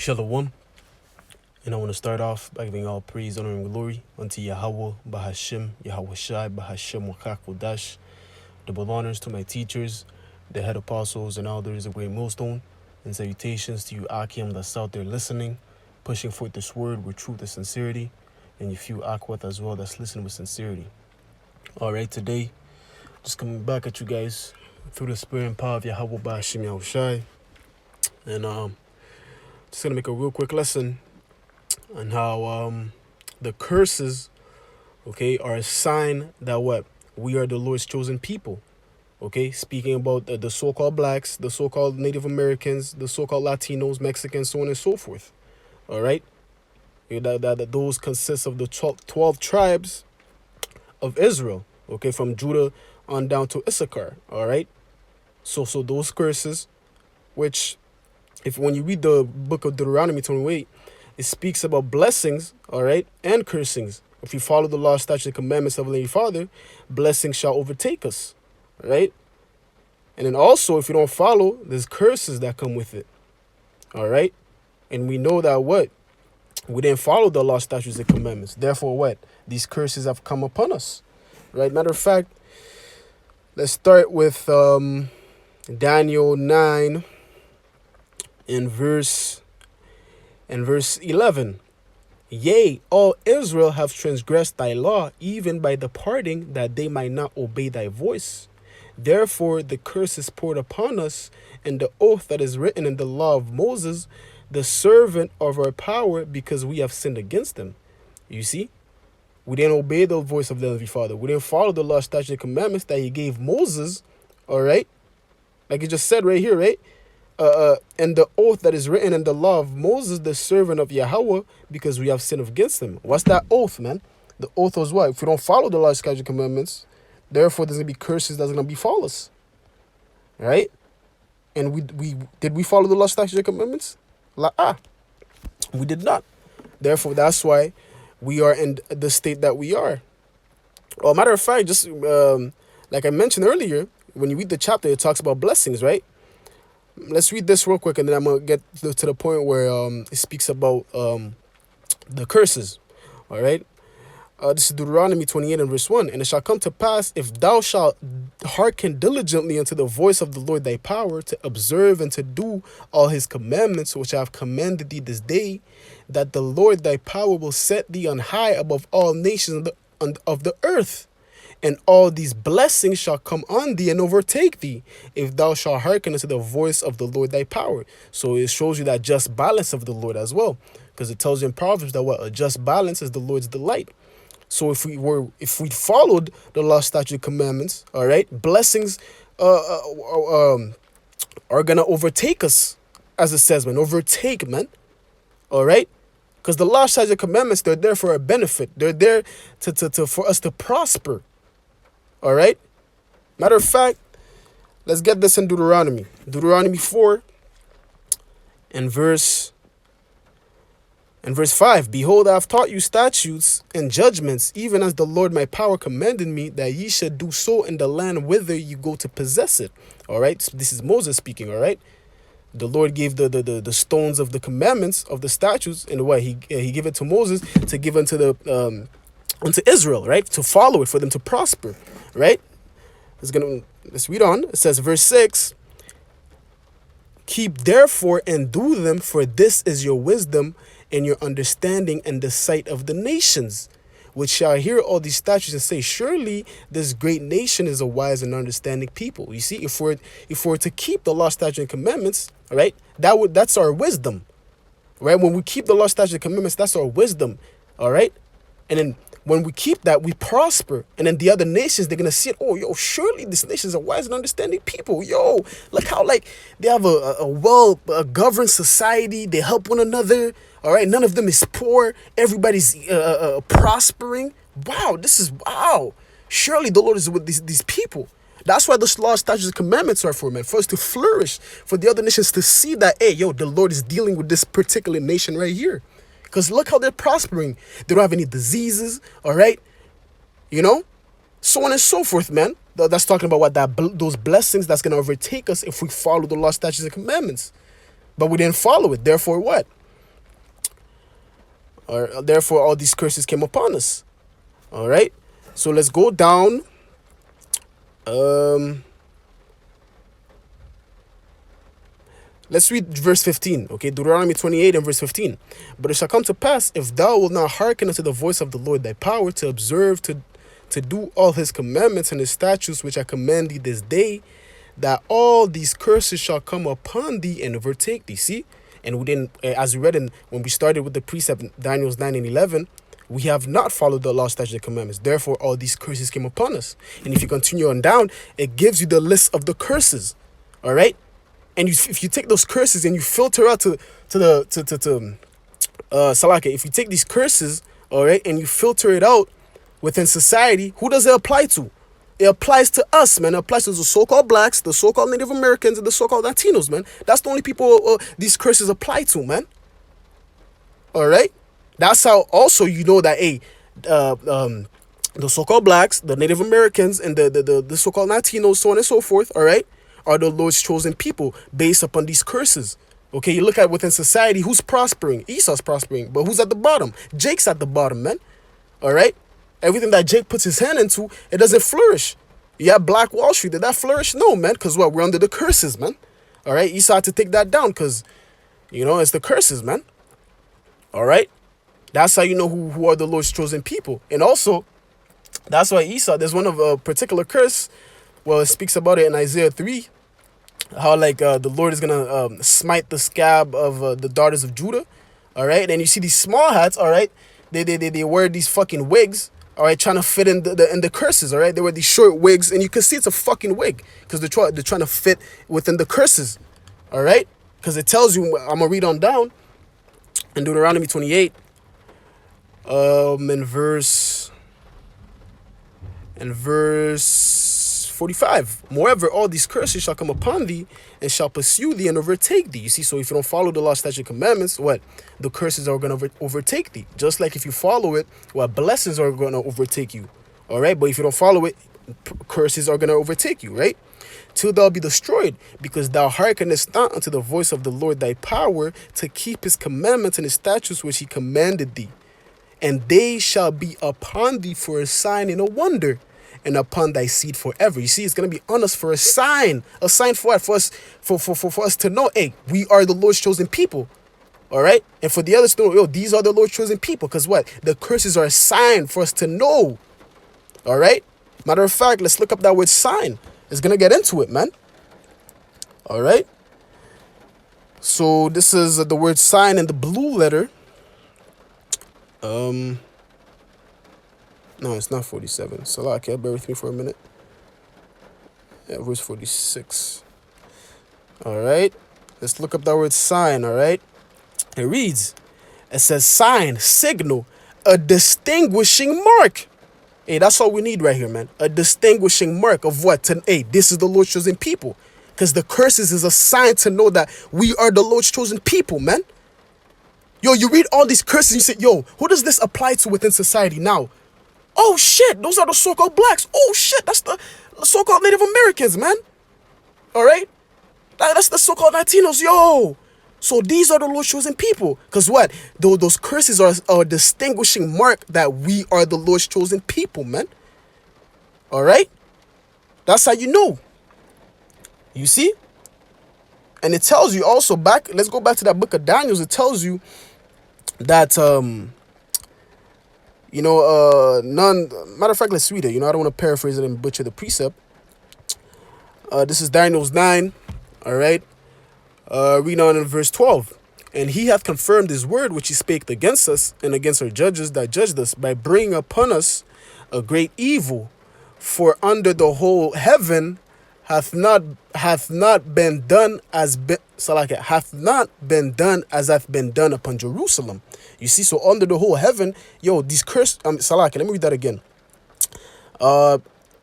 Shalom, and I want to start off by giving all praise, honor, and glory unto Yahweh, Bahashim, Yahweh Shai, Bahashim, Wakakodash. Double honors to my teachers, the head apostles, and elders of Great Millstone, and salutations to you, Akim, that's out there listening, pushing forth this word with truth and sincerity, and you few Akwat as well that's listening with sincerity. All right, today, just coming back at you guys through the spirit and power of Yahweh, Bahashim, Yahweh Shai, and just gonna make a real quick lesson on how the curses, okay, are a sign that what we are the Lord's chosen people. Okay, speaking about the so-called blacks, the so-called Native Americans, the so-called Latinos, Mexicans, so on and so forth. All right, that those consist of the 12 tribes of Israel. Okay, from Judah on down to Issachar. All right, so those curses, which if when you read the book of Deuteronomy 28, it speaks about blessings, all right, and cursings. If you follow the law, statutes, and commandments of your Father, blessings shall overtake us, right? And then also, if you don't follow, there's curses that come with it, all right? And we know that what? We didn't follow the law, statutes, and commandments. Therefore, what? These curses have come upon us, right? Matter of fact, let's start with Daniel 9 in verse 11. Yea, all Israel have transgressed thy law, even by departing, that they might not obey thy voice. Therefore the curse is poured upon us, and the oath that is written in the law of Moses, the servant of our power, because we have sinned against him. You see, we didn't obey the voice of the Heavenly Father. We didn't follow the law, statutes, and commandments that he gave Moses, all right? Like he just said right here, right? And the oath that is written in the law of Moses, the servant of Yahweh, because we have sinned against him. What's that oath, man? The oath was what? If we don't follow the law, statutes, and commandments, therefore there's going to be curses that's going to befall us. Right? And we follow the law, statutes, and commandments? We did not. Therefore, that's why we are in the state that we are. Well, matter of fact, just like I mentioned earlier, when you read the chapter, it talks about blessings, right? Let's read this real quick, and then I'm going to get to the point where it speaks about the curses. All right? This is Deuteronomy 28 and verse 1. And it shall come to pass, if thou shalt hearken diligently unto the voice of the Lord thy power, to observe and to do all his commandments, which I have commanded thee this day, that the Lord thy power will set thee on high above all nations of the earth. And all these blessings shall come on thee and overtake thee, if thou shalt hearken unto the voice of the Lord thy power. So it shows you that just balance of the Lord as well, because it tells you in Proverbs that what? A just balance is the Lord's delight. So if we followed the law, statute, commandments, all right, blessings are gonna overtake us, as it says, man. Overtake, man. All right. Because the law, statutes, and commandments, they're there for our benefit. They're there for us to prosper. All right. Matter of fact, let's get this in Deuteronomy. Deuteronomy 4 and verse 5. Behold, I have taught you statutes and judgments, even as the Lord my power commanded me, that ye should do so in the land whither you go to possess it. All right. So this is Moses speaking. All right. The Lord gave the stones of the commandments of the statutes, and what he gave it to Moses to give unto Israel, right, to follow it, for them to prosper, right? Let's read on. It says, verse 6. Keep therefore and do them, for this is your wisdom and your understanding in the sight of the nations, which shall hear all these statutes and say, surely this great nation is a wise and understanding people. You see, if we're to keep the law, statutes, and commandments, all right, that's our wisdom, right? When we keep the law, statutes, and commandments, that's our wisdom, all right? And then when we keep that, we prosper. And then the other nations, they're going to see it. Oh, yo, surely this nation is a wise and understanding people. Yo, look how, like, they have a well-governed society. They help one another. All right, none of them is poor. Everybody's prospering. Wow, wow. Surely the Lord is with these people. That's why the law, statutes, and commandments are for, man. For us to flourish. For the other nations to see that, hey, yo, the Lord is dealing with this particular nation right here. Because look how they're prospering. They don't have any diseases, all right? You know? So on and so forth, man. That's talking about what those blessings that's going to overtake us if we follow the law, statutes, and commandments. But we didn't follow it. Therefore, what? Or therefore all these curses came upon us. All right. So let's go down. Let's read verse 15. Okay, Deuteronomy 28 and verse 15. But it shall come to pass, if thou wilt not hearken unto the voice of the Lord thy power, to observe, to do all his commandments and his statutes which I command thee this day, that all these curses shall come upon thee and overtake thee. See? And we didn't, as we read in when we started with the precept, Daniel's 9 and 11, we have not followed the law, statutes, and commandments. Therefore, all these curses came upon us. And if you continue on down, it gives you the list of the curses. All right? And if you take those curses and you filter out to Salaka, if you take these curses, all right, and you filter it out within society, who does it apply to? It applies to us, man. It applies to the so-called blacks, the so-called Native Americans, and the so-called Latinos, man. That's the only people these curses apply to, man. All right? That's how also you know that, hey, the so-called blacks, the Native Americans, and the so-called Latinos, so on and so forth, all right, are the Lord's chosen people based upon these curses. Okay, you look at within society, who's prospering? Esau's prospering, but who's at the bottom? Jake's at the bottom, man. All right? Everything that Jake puts his hand into, it doesn't flourish. Yeah, Black Wall Street, did that flourish? No, man, because what? We're under the curses, man. All right? Esau had to take that down because, you know, it's the curses, man. All right? That's how you know who are the Lord's chosen people. And also, that's why Esau, there's one of a particular curse. Well, it speaks about it in Isaiah 3. How, like, the Lord is going to smite the scab of the daughters of Judah. All right? And you see these small hats, all right? They wear these fucking wigs. All right, trying to fit in the curses. All right, they wear these short wigs, and you can see it's a fucking wig because they're trying to fit within the curses. All right, because it tells you. I'm gonna read on down in Deuteronomy 28, in verse 45. Moreover, all these curses shall come upon thee and shall pursue thee and overtake thee. You see, so if you don't follow the law, statute, commandments, what? The curses are going to overtake thee. Just like if you follow it, what? Blessings are going to overtake you. All right? But if you don't follow it, curses are going to overtake you, right? Till thou be destroyed, because thou hearkenest not unto the voice of the Lord thy power to keep his commandments and his statutes which he commanded thee. And they shall be upon thee for a sign and a wonder, and upon thy seed forever. You see, it's going to be on us for a sign. A sign for what? For us, for us to know, hey, we are the Lord's chosen people. All right? And for the others to know, yo, these are the Lord's chosen people. Because what? The curses are a sign for us to know. All right? Matter of fact, let's look up that word sign. It's going to get into it, man. All right? So this is the word sign in the blue letter. No, it's not 47. Salakia, bear with me for a minute. Yeah, verse 46. All right. Let's look up that word sign, all right? It reads, it says sign, signal, a distinguishing mark. Hey, that's all we need right here, man. A distinguishing mark of what? Hey, this is the Lord's chosen people. Because the curses is a sign to know that we are the Lord's chosen people, man. Yo, you read all these curses and you say, yo, who does this apply to within society now? Oh, shit, those are the so-called blacks. Oh, shit, that's the so-called Native Americans, man. All right? That's the so-called Latinos, yo. So these are the Lord's chosen people. Because what? Those curses are a distinguishing mark that we are the Lord's chosen people, man. All right? That's how you know. You see? And it tells you also back, let's go back to that book of Daniel. It tells you that, matter of fact, let's read it. You know, I don't want to paraphrase it and butcher the precept. This is Daniel's 9. All right. Read on in verse 12. And he hath confirmed his word which he spake against us and against our judges that judged us by bringing upon us a great evil. For under the whole heaven hath not been done as hath not been done upon Jerusalem. You see, so under the whole heaven, yo, these cursed, let me read that again.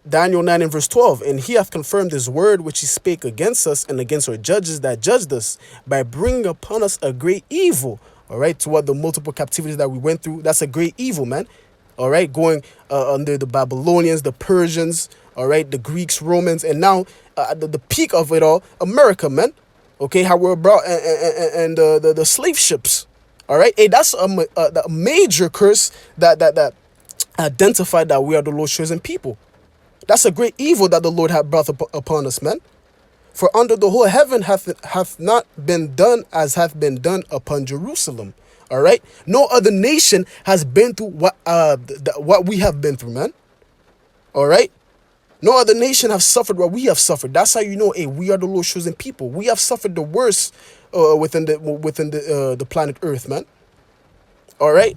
Daniel 9 and verse 12. And he hath confirmed his word which he spake against us and against our judges that judged us by bringing upon us a great evil. All right, to what the multiple captivities that we went through, that's a great evil, man. All right, going under the Babylonians, the Persians, all right, the Greeks, Romans, and now the peak of it all, America, man. Okay, how we're brought and the slave ships. All right, hey, that's a major curse that identified that we are the Lord's chosen people. That's a great evil that the Lord hath brought upon us, man. For under the whole heaven hath not been done as hath been done upon Jerusalem. All right, no other nation has been through what we have been through, man. All right, no other nation have suffered what we have suffered. That's how you know, hey, we are the Lord's chosen people. We have suffered the worst within the planet Earth, man. All right.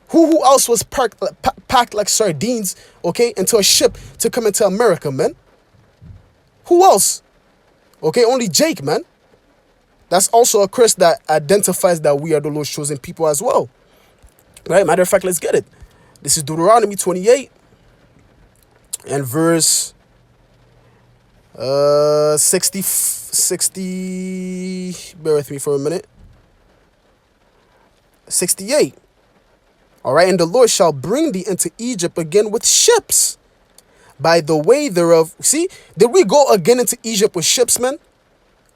Who else was packed like sardines, okay, into a ship to come into America, man? Who else? Okay, only Jake, man. That's also a curse that identifies that we are the Lord's chosen people as well. Right? Matter of fact, let's get it. This is Deuteronomy 28 and verse 60, bear with me for a minute. 68. All right, and the Lord shall bring thee into Egypt again with ships by the way thereof. See, did we go again into Egypt with ships, man?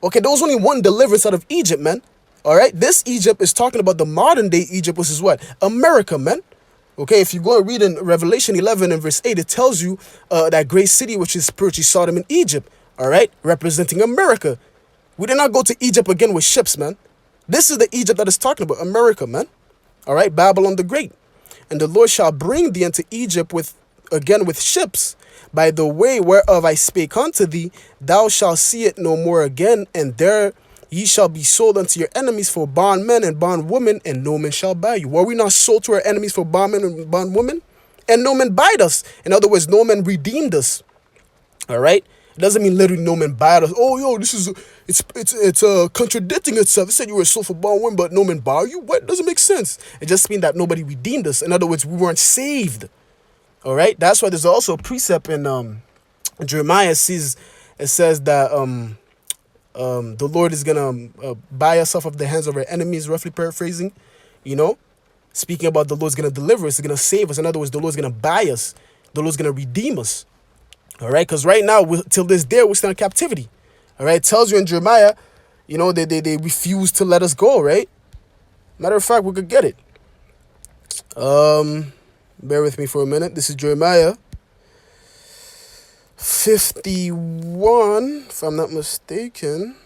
Okay, there was only one deliverance out of Egypt, man. All right, this Egypt is talking about the modern day Egypt, which is what? America, man. Okay, if you go and read in Revelation 11 and verse 8, it tells you that great city, which is spiritually Sodom and Egypt, all right, representing America. We did not go to Egypt again with ships, man. This is the Egypt that is talking about America, man. All right, Babylon the Great. And the Lord shall bring thee into Egypt with ships, by the way whereof I spake unto thee. Thou shalt see it no more again, and there ye shall be sold unto your enemies for bondmen and bondwomen, and no man shall buy you. Were we not sold to our enemies for bondmen and bondwomen? And no man buyed us. In other words, no man redeemed us. All right? It doesn't mean literally no man buyed us. Oh, yo, this is it's contradicting itself. It said you were sold for bondwomen, but no man buy you. What? It doesn't make sense. It just means that nobody redeemed us. In other words, we weren't saved. All right? That's why there's also a precept in Jeremiah. It says that the Lord is gonna buy us off of the hands of our enemies, roughly paraphrasing, you know, speaking about the Lord's gonna deliver us, he's gonna save us. In other words, the Lord's gonna buy us, the Lord's gonna redeem us. All right, because right now, till this day, we're still in captivity. All right, it tells you in Jeremiah, you know, they refuse to let us go. Right, matter of fact, we could get it. Bear with me for a minute. This is Jeremiah 51, if I'm not mistaken.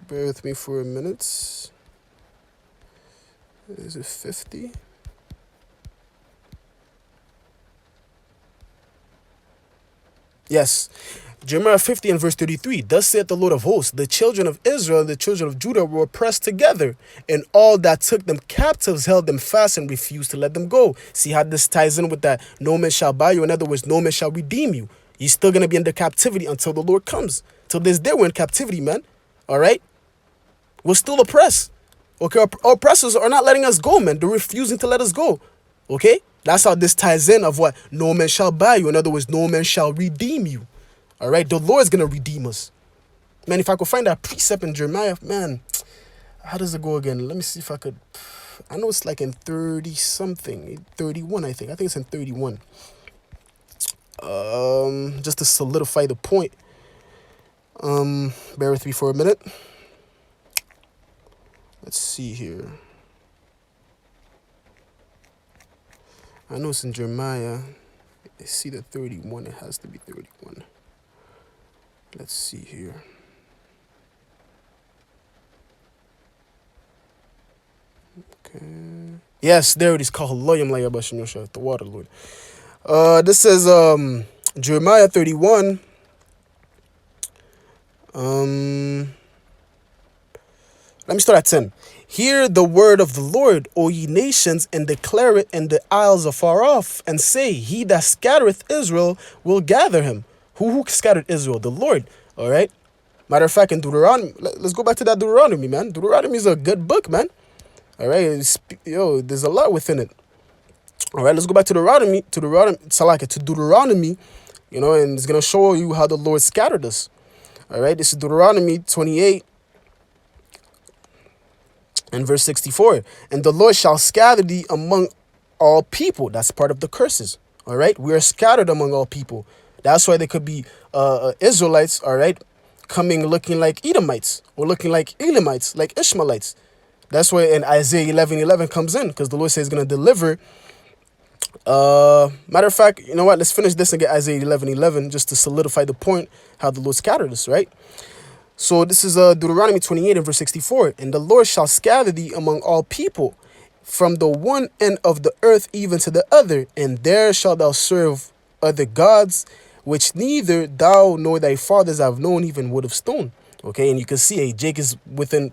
Bear with me for a minute. Is it 50? Yes. Jeremiah 50 and verse 33. Thus saith the Lord of hosts, the children of Israel and the children of Judah were oppressed together, and all that took them captives held them fast and refused to let them go. See how this ties in with that no man shall buy you. In other words, no man shall redeem you. You're still going to be under captivity until the Lord comes. Till this day, we're in captivity, man. All right? We're still oppressed. Okay? Our oppressors are not letting us go, man. They're refusing to let us go. Okay? That's how this ties in of what no man shall buy you. In other words, no man shall redeem you. All right, the Lord's going to redeem us. Man, if I could find that precept in Jeremiah, man, how does it go again? Let me see if I could. I know it's like in 30 something, 31, I think. I think it's in 31. Just to solidify the point. Bear with me for a minute. Let's see here. I know it's in Jeremiah. I see the 31. It has to be 31. Let's see here. Okay. Yes, there it is. Called the water Lord. This says Jeremiah 31. Let me start at 10. Hear the word of the Lord, O ye nations, and declare it in the isles afar off, and say, he that scattereth Israel will gather him. Who scattered Israel? The Lord. All right. Matter of fact, in Deuteronomy, let's go back to that Deuteronomy, man. Deuteronomy is a good book, man. All right. There's a lot within it. All right. Let's go back to Deuteronomy, you know, and it's going to show you how the Lord scattered us. All right. This is Deuteronomy 28 and verse 64. And the Lord shall scatter thee among all people. That's part of the curses. All right. We are scattered among all people. That's why there could be Israelites, all right, coming looking like Edomites or looking like Elamites, like Ishmaelites. That's where in Isaiah 11:11 comes in, because the Lord says he's going to deliver. Matter of fact, you know what? Let's finish this and get Isaiah 11:11 just to solidify the point how the Lord scattered us, right? So this is Deuteronomy 28 and verse 64. And the Lord shall scatter thee among all people, from the one end of the earth even to the other, and there shalt thou serve other gods, which neither thou nor thy fathers have known, even wood of stone. Okay, and you can see, hey, Jake is within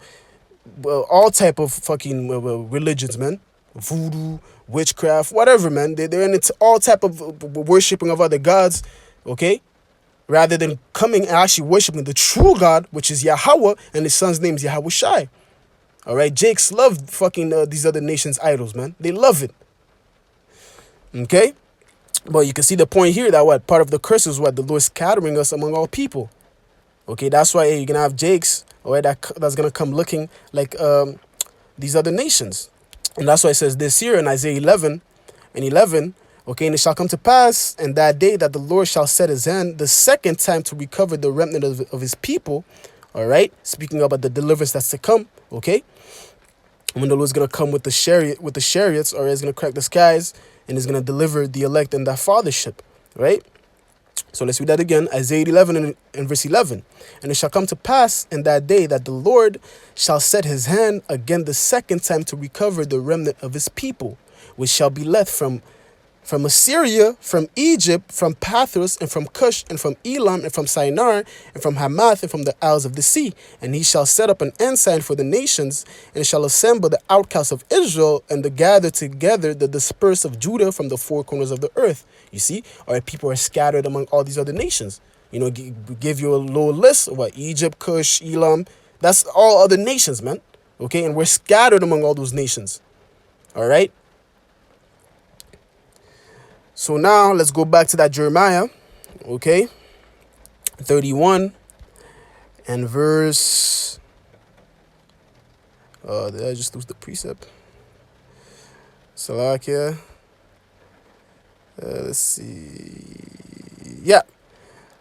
all type of fucking religions, man. Voodoo, witchcraft, whatever, man. They're into all type of worshipping of other gods, okay? Rather than coming and actually worshiping the true God, which is Yahweh, and his son's name is Yahweh Shai. All right, Jakes love fucking these other nations' idols, man. They love it. Okay? But you can see the point here that what part of the curse is what the Lord scattering us among all people. Okay, that's why you're gonna have Jakes, all right, that's gonna come looking like these other nations. And that's why it says this here in Isaiah 11:11. Okay, and it shall come to pass in that day that the Lord shall set his hand the second time to recover the remnant of his people. All right, speaking about the deliverance that's to come. Okay, when the Lord's gonna come with the chariots, or he's gonna crack the skies and he's gonna deliver the elect and that fathership. Right. So let's read that again. Isaiah 11 and verse 11. And it shall come to pass in that day that the Lord shall set his hand again the second time to recover the remnant of his people, which shall be left from Assyria, from Egypt, from Pathros, and from Cush, and from Elam, and from Shinar, and from Hamath, and from the isles of the sea. And he shall set up an ensign for the nations, and shall assemble the outcasts of Israel, and to gather together the dispersed of Judah from the four corners of the earth. You see, all right, people are scattered among all these other nations. You know, give you a little list of what Egypt, Cush, Elam. That's all other nations, man. Okay, and we're scattered among all those nations. All right. So now let's go back to that Jeremiah, okay, 31 and verse, did I just lose the precept? Salakia, let's see, yeah.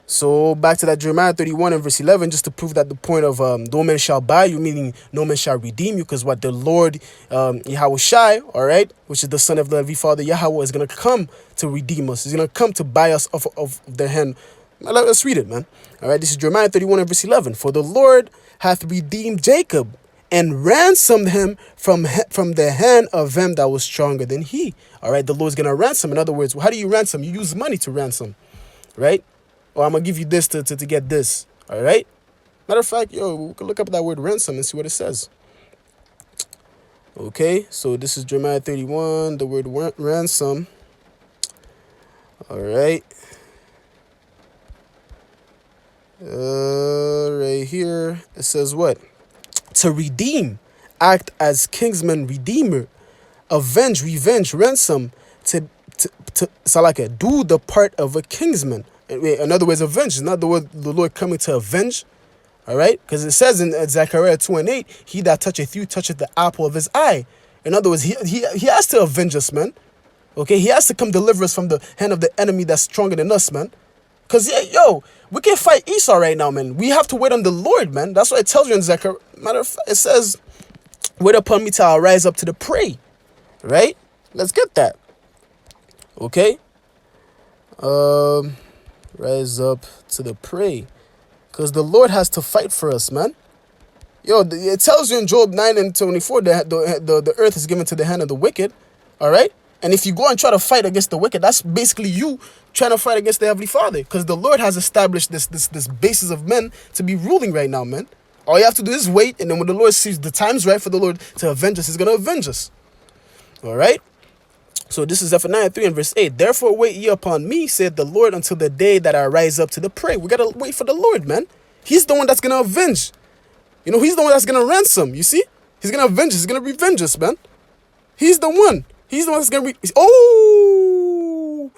So back to that Jeremiah 31 and verse 11, just to prove that the point of no man shall buy you, meaning no man shall redeem you, because what the Lord, Yahweh Shai, all right, which is the son of the Levi father Yahweh, is going to come to redeem us. He's going to come to buy us off of their hand. Let's read it, man. All right, this is Jeremiah 31 and verse 11. For the Lord hath redeemed Jacob and ransomed him from the hand of him that was stronger than he. All right, the Lord's going to ransom. In other words, how do you ransom? You use money to ransom, right? Or I'm going to give you this to get this. All right? Matter of fact, we can look up that word ransom and see what it says. Okay, so this is Jeremiah 31, the word ransom. All right. Right here, it says what? To redeem, act as kinsman redeemer, avenge, revenge, ransom, to Salaka, do the part of a kinsman. In other words, avenge. In other words, the Lord coming to avenge. All right? Because it says in Zechariah 2 and 8, he that toucheth you toucheth the apple of his eye. In other words, he has to avenge us, man. Okay? He has to come deliver us from the hand of the enemy that's stronger than us, man. Because, we can't fight Esau right now, man. We have to wait on the Lord, man. That's what it tells you in Zechariah. Matter of fact, it says, wait upon me till I rise up to the prey. Right? Let's get that. Okay? Rise up to the prey, because the Lord has to fight for us, man. It tells you in Job 9 and 24 that the earth is given to the hand of the wicked. All right, and if you go and try to fight against the wicked, that's basically you trying to fight against the Heavenly Father, because the Lord has established this basis of men to be ruling right now, man. All you have to do is wait, and then when the Lord sees the time's right for the Lord to avenge us, he's going to avenge us. All right. So this is Zephaniah 3 and verse 8. Therefore wait ye upon me, said the Lord, until the day that I rise up to the prey. We got to wait for the Lord, man. He's the one that's going to avenge. He's the one that's going to ransom. You see? He's going to avenge us. He's going to revenge us, man. He's the one. He's the one that's going to Oh!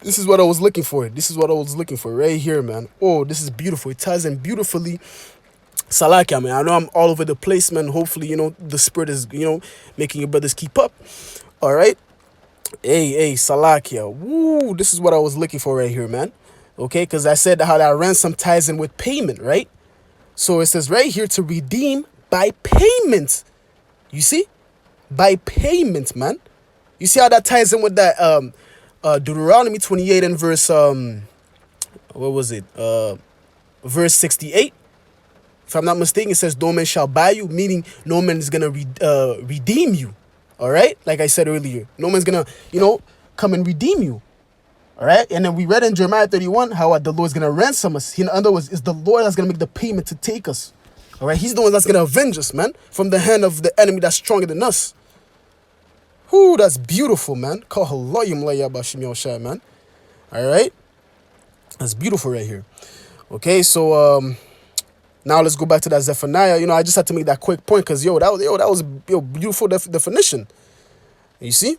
This is what I was looking for. This is what I was looking for right here, man. Oh, this is beautiful. It ties in beautifully. Salakia, man. I know I'm all over the place, man. Hopefully, the Spirit is, making your brothers keep up. All right? Hey, Salakia. Woo, this is what I was looking for right here, man. Okay, because I said how that ransom ties in with payment, right? So it says right here to redeem by payment. You see? By payment, man. You see how that ties in with that Deuteronomy 28 and verse what was it? Verse 68. If I'm not mistaken, it says no man shall buy you, meaning no man is gonna redeem you. All right, like I said earlier, no man's gonna come and redeem you. All right, and then we read in Jeremiah 31 how the Lord's gonna ransom us. In other words, it's the Lord that's gonna make the payment to take us. All right, He's the one that's gonna avenge us, man, from the hand of the enemy that's stronger than us. Ooh, that's beautiful, man. Man. All right, that's beautiful right here. Okay, so now let's go back to that Zephaniah. I just had to make that quick point because that was a beautiful definition. You see?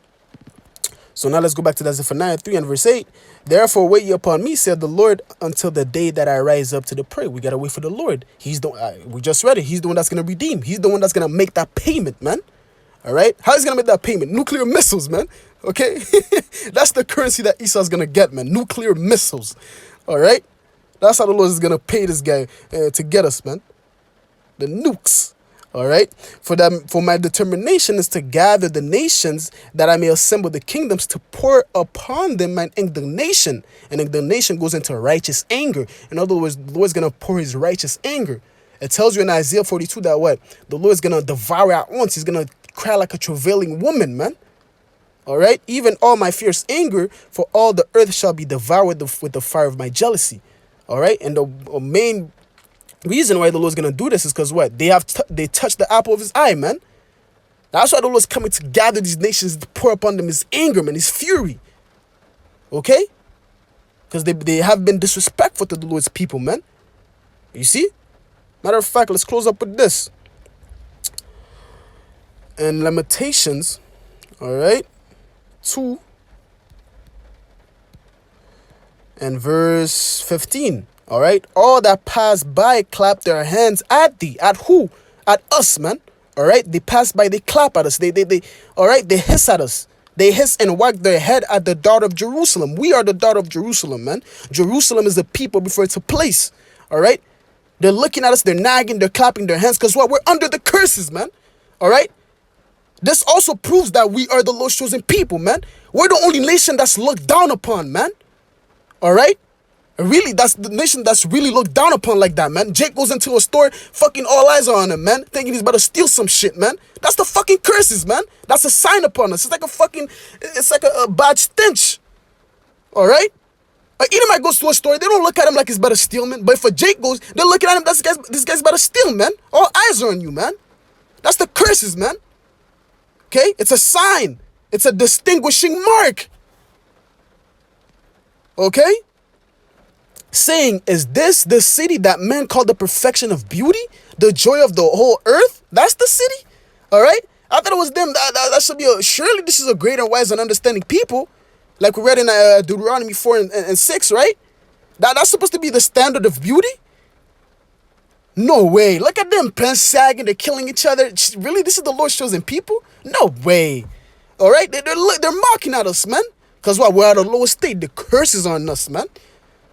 So now let's go back to that Zephaniah 3 and verse 8. Therefore wait ye upon me, said the Lord, until the day that I rise up to the prey. We gotta wait for the Lord. He's we just read it. He's the one that's gonna redeem. He's the one that's gonna make that payment, man. All right? How is he gonna make that payment? Nuclear missiles, man. Okay? That's the currency that Esau's gonna get, man. Nuclear missiles. All right? That's how the Lord is gonna pay this guy to get us, man. The nukes. All right. For my determination is to gather the nations, that I may assemble the kingdoms, to pour upon them my indignation. And indignation goes into righteous anger. In other words, the Lord's gonna pour His righteous anger. It tells you in Isaiah 42 that what? The Lord's gonna devour at once. He's gonna cry like a travailing woman, man. All right. Even all my fierce anger, for all the earth shall be devoured with the fire of my jealousy. All right. And the main reason why the Lord's gonna do this is because what? They touched the apple of His eye, man. That's why the Lord's coming to gather these nations, to pour upon them His anger, man, His fury. Okay? Because they have been disrespectful to the Lord's people, man. You see? Matter of fact, let's close up with this. And Lamentations, all right, 2 and verse 15. All right. All that pass by clap their hands at thee. At who? At us, man. All right. They pass by, they clap at us. They all right. They hiss at us. They hiss and wag their head at the daughter of Jerusalem. We are the daughter of Jerusalem, man. Jerusalem is the people before it's a place. All right. They're looking at us. They're nagging. They're clapping their hands because what? We're under the curses, man. All right. This also proves that we are the Lord's chosen people, man. We're the only nation that's looked down upon, man. All right. Really, that's the nation that's really looked down upon like that, man. Jake goes into a store, fucking all eyes are on him, man, thinking he's about to steal some shit, man. That's the fucking curses, man. That's a sign upon us. It's like a bad stench. All right? A Edomite goes to a store, they don't look at him like he's about to steal, man. But if a Jake goes, they're looking at him, this guy's about to steal, man. All eyes are on you, man. That's the curses, man. Okay? It's a sign. It's a distinguishing mark. Okay? Saying, is this the city that men call the perfection of beauty, the joy of the whole earth? That's the city. All right. I thought it was them. That should be surely this is a great and wise and understanding people, like we read in Deuteronomy 4 and 6, right? That's supposed to be the standard of beauty. No way. Look at them, pants sagging. They're killing each other. Really, this is the Lord's chosen people? No way. All right. They're mocking at us, man. Cause what? We're at a lower state. The curse is on us, man.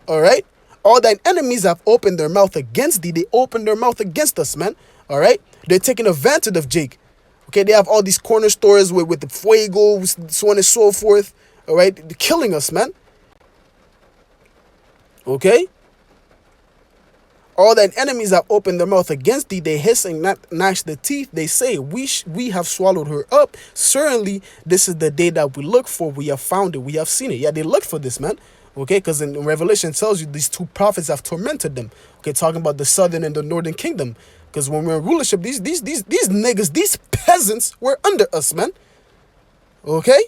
All right. All thine enemies have opened their mouth against thee. They opened their mouth against us, man. All right. They're taking advantage of Jake. Okay. They have all these corner stores with the fuego, so on and so forth. All right. They're killing us, man. Okay. All thine enemies have opened their mouth against thee. They hiss and gnash the teeth. They say, we have swallowed her up. Certainly, this is the day that we look for. We have found it. We have seen it. Yeah, they looked for this, man. Okay, because in Revelation it tells you these two prophets have tormented them. Okay, talking about the southern and the northern kingdom. Because when we're in rulership, these niggas, these peasants were under us, man. Okay,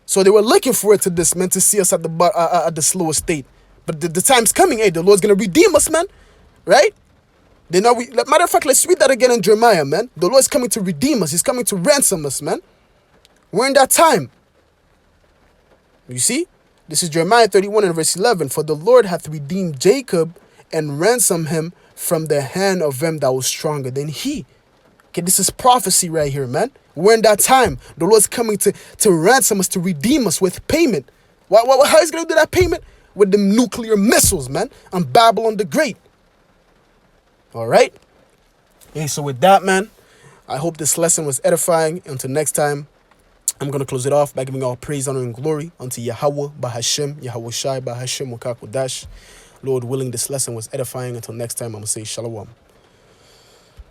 so they were looking forward to this, man, to see us at the slower state. But the time's coming. Hey, the Lord's gonna redeem us, man. Right? Matter of fact, let's read that again in Jeremiah, man. The Lord's coming to redeem us. He's coming to ransom us, man. We're in that time. You see? This is Jeremiah 31 and verse 11. For the Lord hath redeemed Jacob and ransomed him from the hand of him that was stronger than he. Okay, this is prophecy right here, man. We're in that time. The Lord's coming to ransom us, to redeem us with payment. How is he going to do that payment? With the nuclear missiles, man. On Babylon the Great. All right. Hey, so with that, man, I hope this lesson was edifying. Until next time, I'm going to close it off by giving all praise, honor, and glory unto Yahweh, Bahashem, Yahweh Shai, Bahashem, Wakakodash. Lord willing, this lesson was edifying. Until next time, I'm going to say Shalom.